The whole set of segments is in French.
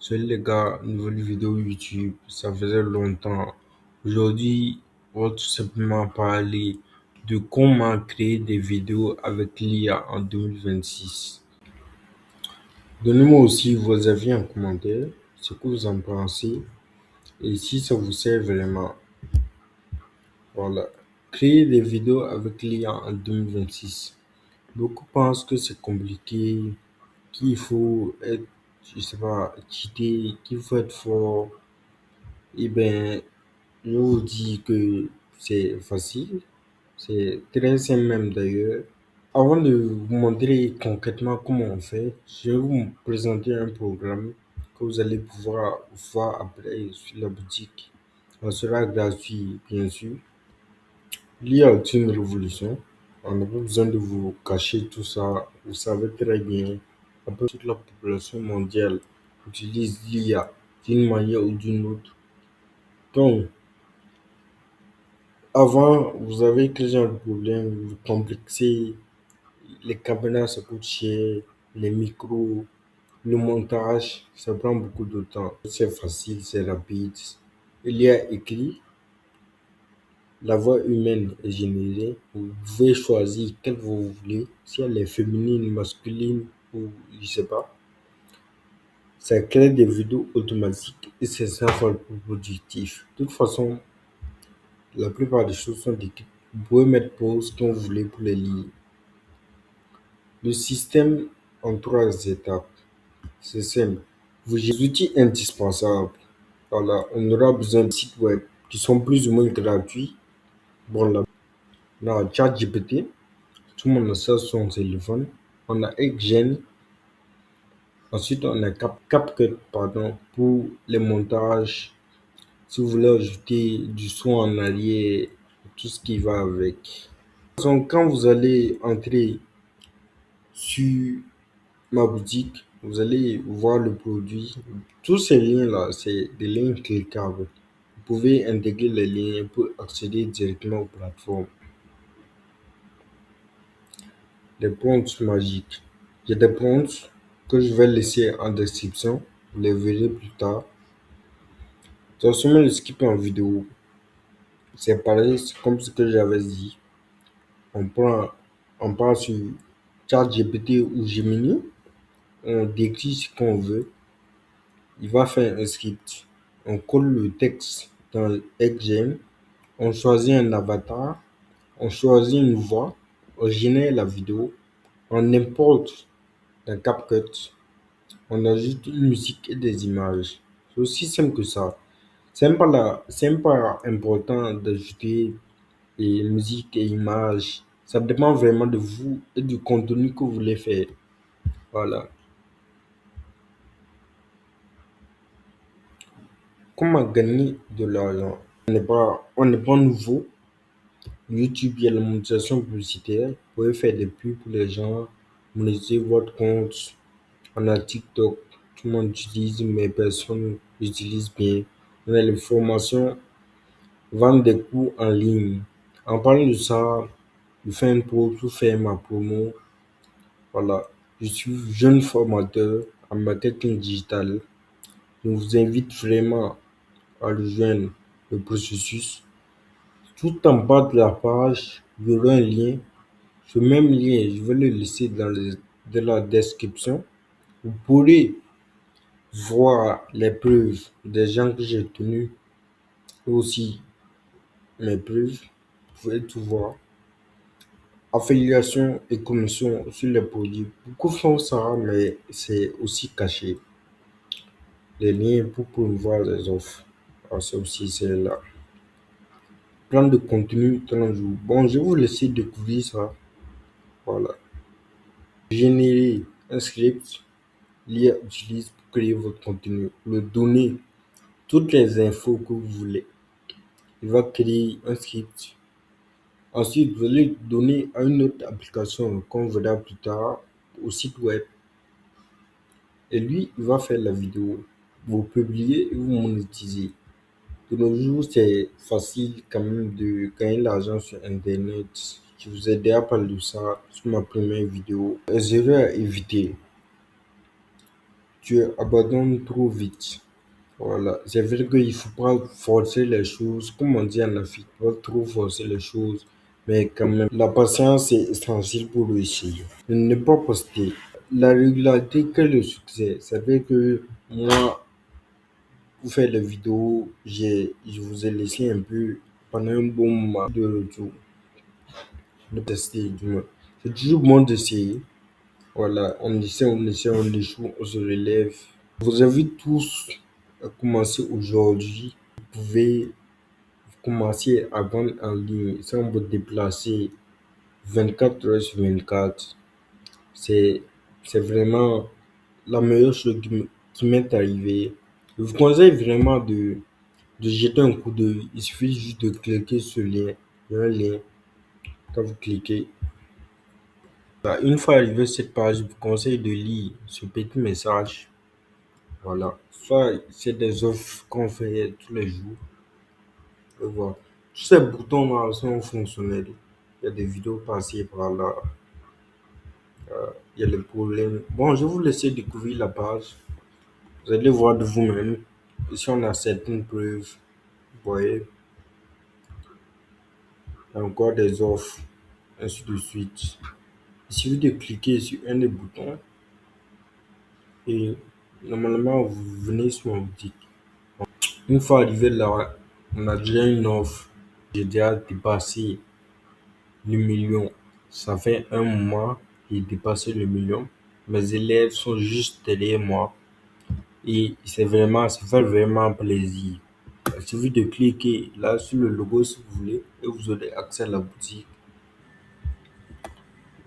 Salut les gars, nouvelle vidéo YouTube, ça faisait longtemps. Aujourd'hui, on va tout simplement parler de comment créer des vidéos avec l'IA en 2026. Donnez-moi aussi vos avis en commentaire, ce que vous en pensez et si ça vous sert vraiment. Voilà. Créer des vidéos avec l'IA en 2026. Beaucoup pensent que c'est compliqué, qu'il faut être, je sais pas, cheaté, qu'il faut être fort. Eh bien, je vous dis que c'est facile, c'est très simple même d'ailleurs. Avant de vous montrer concrètement comment on fait, je vais vous présenter un programme que vous allez pouvoir voir après sur la boutique. Ça sera gratuit, bien sûr. L'IA est une révolution. On n'a pas besoin de vous cacher tout ça. Vous savez très bien. Un peu toute la population mondiale utilise l'IA d'une manière ou d'une autre. Donc, avant, vous avez quel genre de problème? Vous complexez, les caméras, ça coûte cher, les micros, le montage, ça prend beaucoup de temps. C'est facile, c'est rapide. Il y a écrit, la voix humaine est générée. Vous pouvez choisir quelle vous voulez, si elle est féminine, masculine ou je sais pas. Ça crée des vidéos automatiques et c'est ça le plus productif. De toute façon, la plupart des choses sont écrites. Vous pouvez mettre pause quand vous voulez pour les lire. Le système en trois étapes. C'est simple. Vous avez des outils indispensables. Voilà, on aura besoin de sites web qui sont plus ou moins gratuits. Bon, là, on a ChatGPT. Tout le monde a ça sur son téléphone. On a XGen. Ensuite, on a CapCut, pardon, pour les montages. Si vous voulez ajouter du son en arrière, tout ce qui va avec. Donc, quand vous allez entrer sur ma boutique, vous allez voir le produit. Tous ces liens-là, c'est des liens cliquables. Vous pouvez intégrer les liens pour accéder directement aux plateformes. Les prompts magiques. J'ai des prompts que je vais laisser en description. Vous les verrez plus tard. Transformer le skip en vidéo. C'est pareil, c'est comme ce que j'avais dit. On prend, on part sur ChatGPT ou Gemini. On décrit ce qu'on veut. Il va faire un script. On colle le texte dans XGen. On choisit un avatar. On choisit une voix. On génère la vidéo. On importe dans CapCut. On ajoute une musique et des images. C'est aussi simple que ça. C'est même pas important d'ajouter et musique et images. Ça dépend vraiment de vous et du contenu que vous voulez faire. Voilà. Comment gagner de l'argent? On n'est pas nouveau. YouTube, il y a la monétisation publicitaire. Vous pouvez faire des pubs pour les gens, monétiser votre compte. On a TikTok, tout le monde utilise, mais personne n'utilise bien. On a les formations, vendre des cours en ligne. En parlant de ça, je fais une pause pour faire ma promo. Voilà. Je suis jeune formateur en marketing digital. Je vous invite vraiment à rejoindre le processus. Tout en bas de la page, il y aura un lien. Ce même lien, je vais le laisser dans la description. Vous pourrez voir les preuves des gens que j'ai tenus et aussi mes preuves. Vous pouvez tout voir. Affiliation et commission sur les produits. Beaucoup font ça, mais c'est aussi caché. Les liens pour promouvoir les offres. Ah, c'est aussi celle-là. Plan de contenu 30 jours. Bon, je vais vous laisser découvrir ça. Voilà. Générer un script. L'IA utilise pour créer votre contenu. Le donner toutes les infos que vous voulez. Il va créer un script. Ensuite, vous allez donner à une autre application qu'on verra plus tard au site web. Et lui, il va faire la vidéo. Vous publiez et vous monétisez. De nos jours, c'est facile quand même de gagner de l'argent sur Internet. Je vous ai déjà parlé de ça sur ma première vidéo. Les erreurs à éviter. tu abandonnes trop vite. Voilà, c'est vrai qu'il ne faut pas forcer les choses, comme on dit en Afrique, pas trop forcer les choses, mais quand même, la patience est essentielle pour réussir. Ne pas poster. La régularité que le succès. Ça fait que moi, pour faire les vidéos, je vous ai laissé un peu pendant un bon moment de retour, de tester du moins. C'est toujours bon d'essayer. Voilà, on essaie, on échoue, on se relève. Vous avez tous commencé aujourd'hui. Vous pouvez commencer à vendre en ligne sans vous déplacer 24 heures sur 24. C'est, c'est vraiment la meilleure chose qui m'est arrivée. Je vous conseille vraiment de jeter un coup d'œil. Il suffit juste de cliquer sur le lien. Il y a un lien. Quand vous cliquez, bah, une fois arrivé à cette page, je vous conseille de lire ce petit message. Voilà. Soit c'est des offres qu'on fait tous les jours. Et voilà. Tous ces boutons-là sont fonctionnels. Il y a des vidéos passées par là. Il y a les problèmes. Bon, je vais vous laisser découvrir la page. Vous allez voir de vous-même. Ici, on a certaines preuves. Vous voyez, il y a encore des offres, ainsi de suite. Il suffit de cliquer sur un des boutons et normalement, vous venez sur ma boutique. Une fois arrivé là, on a déjà une offre. J'ai déjà dépassé le million. Ça fait un mois que j'ai dépassé le million. Mes élèves sont juste derrière moi et ça fait vraiment plaisir. Il suffit de cliquer là sur le logo si vous voulez et vous aurez accès à la boutique.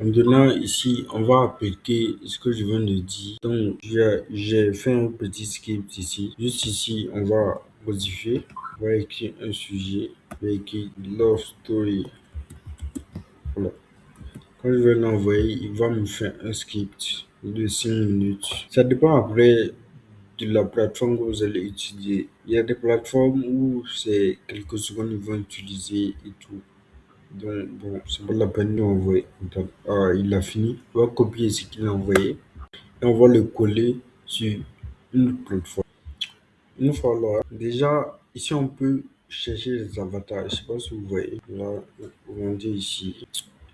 Maintenant, ici, on va appliquer ce que je viens de dire. Donc, j'ai fait un petit script ici. Juste ici, on va modifier. On va écrire un sujet. On va écrire Love Story. Voilà. Quand je vais l'envoyer, il va me faire un script de 5 minutes. Ça dépend après de la plateforme que vous allez utiliser. Il y a des plateformes où c'est quelques secondes qu'ils vont utiliser et tout. Donc, bon, c'est pas la peine d'envoyer. Il a fini. On va copier ce qu'il a envoyé et on va le coller sur une autre plateforme. Une fois là, déjà, ici, on peut chercher les avatars. Je sais pas si vous voyez. Là, on dit ici.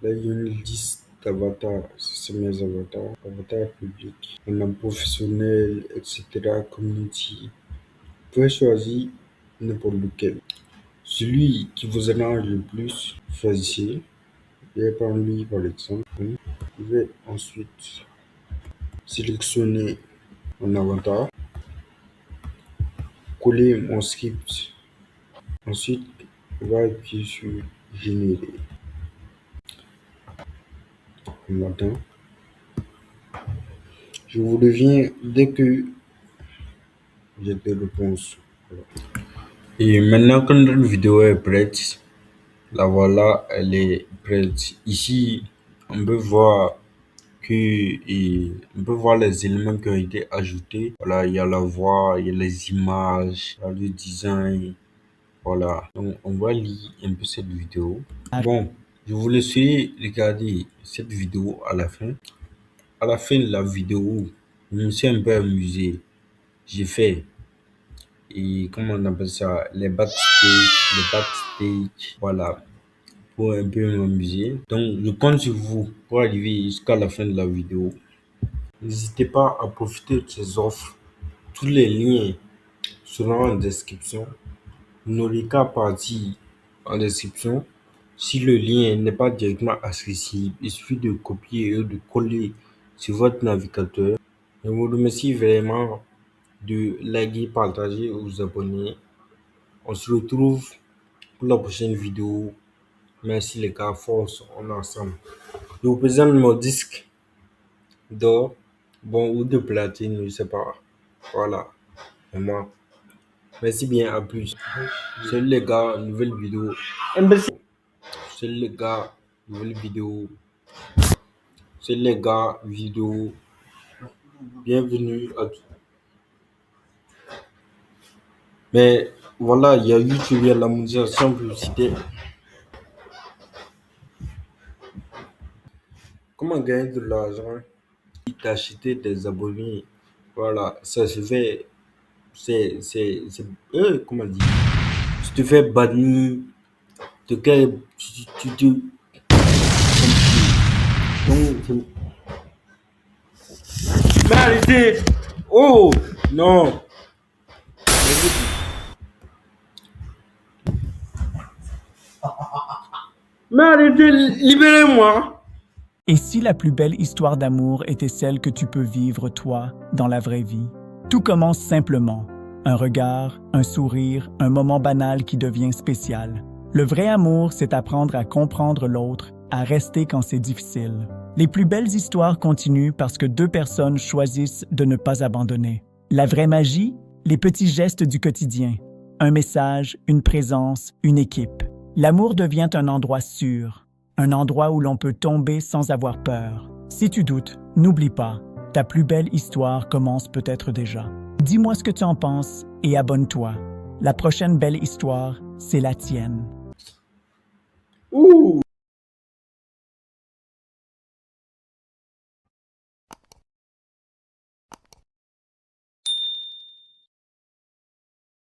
Là, il y a une liste d'avatars. C'est mes avatars. Avatars publics. On a professionnel, etc. Community. Vous pouvez choisir n'importe lequel. Celui qui vous arrange le plus, choisissez. Je vais prendre lui par exemple. Je vais ensuite sélectionner mon avatar, coller mon script. Ensuite, on va appuyer sur générer. Maintenant, je vous reviens dès que j'ai des réponses. Voilà. Et maintenant que notre vidéo est prête, la voilà, elle est prête. Ici, on peut voir on peut voir les éléments qui ont été ajoutés. Voilà, il y a la voix, il y a les images, il y a le design. Voilà, donc on va lire un peu cette vidéo. Bon, je vous laisserai regarder cette vidéo à la fin. À la fin de la vidéo, je me suis un peu amusé. J'ai fait, et comment on appelle ça, les backstage, voilà, pour un peu m'amuser. Donc, je compte sur vous pour arriver jusqu'à la fin de la vidéo. N'hésitez pas à profiter de ces offres. Tous les liens seront en description. Vous n'aurez qu'à partir en description. Si le lien n'est pas directement accessible, il suffit de copier et de coller sur votre navigateur. Je vous remercie vraiment de liker, partager et vous abonner. On se retrouve pour la prochaine vidéo. Merci les gars, force, on est ensemble. Je vous présente mon disque d'or, bon, ou de platine, je sais pas. Voilà, et moi. Merci bien, à plus. Salut les gars, nouvelle vidéo. Salut les gars, nouvelle vidéo. Salut les gars, vidéo. Bienvenue à tous. Mais voilà, il y a YouTube, il y a la monétisation publicité. Comment gagner de l'argent? T'acheter des abonnés. Voilà, ça se fait, comment dire, tu te fais bannir, tu donc, mais arrêtez! Oh! Non! Mais arrêtez, libérez-moi! Et si la plus belle histoire d'amour était celle que tu peux vivre, toi, dans la vraie vie? Tout commence simplement. Un regard, un sourire, un moment banal qui devient spécial. Le vrai amour, c'est apprendre à comprendre l'autre, à rester quand c'est difficile. Les plus belles histoires continuent parce que deux personnes choisissent de ne pas abandonner. La vraie magie, les petits gestes du quotidien. Un message, une présence, une équipe. L'amour devient un endroit sûr. Un endroit où l'on peut tomber sans avoir peur. Si tu doutes, n'oublie pas, ta plus belle histoire commence peut-être déjà. Dis-moi ce que tu en penses et abonne-toi. La prochaine belle histoire, c'est la tienne. Ouh!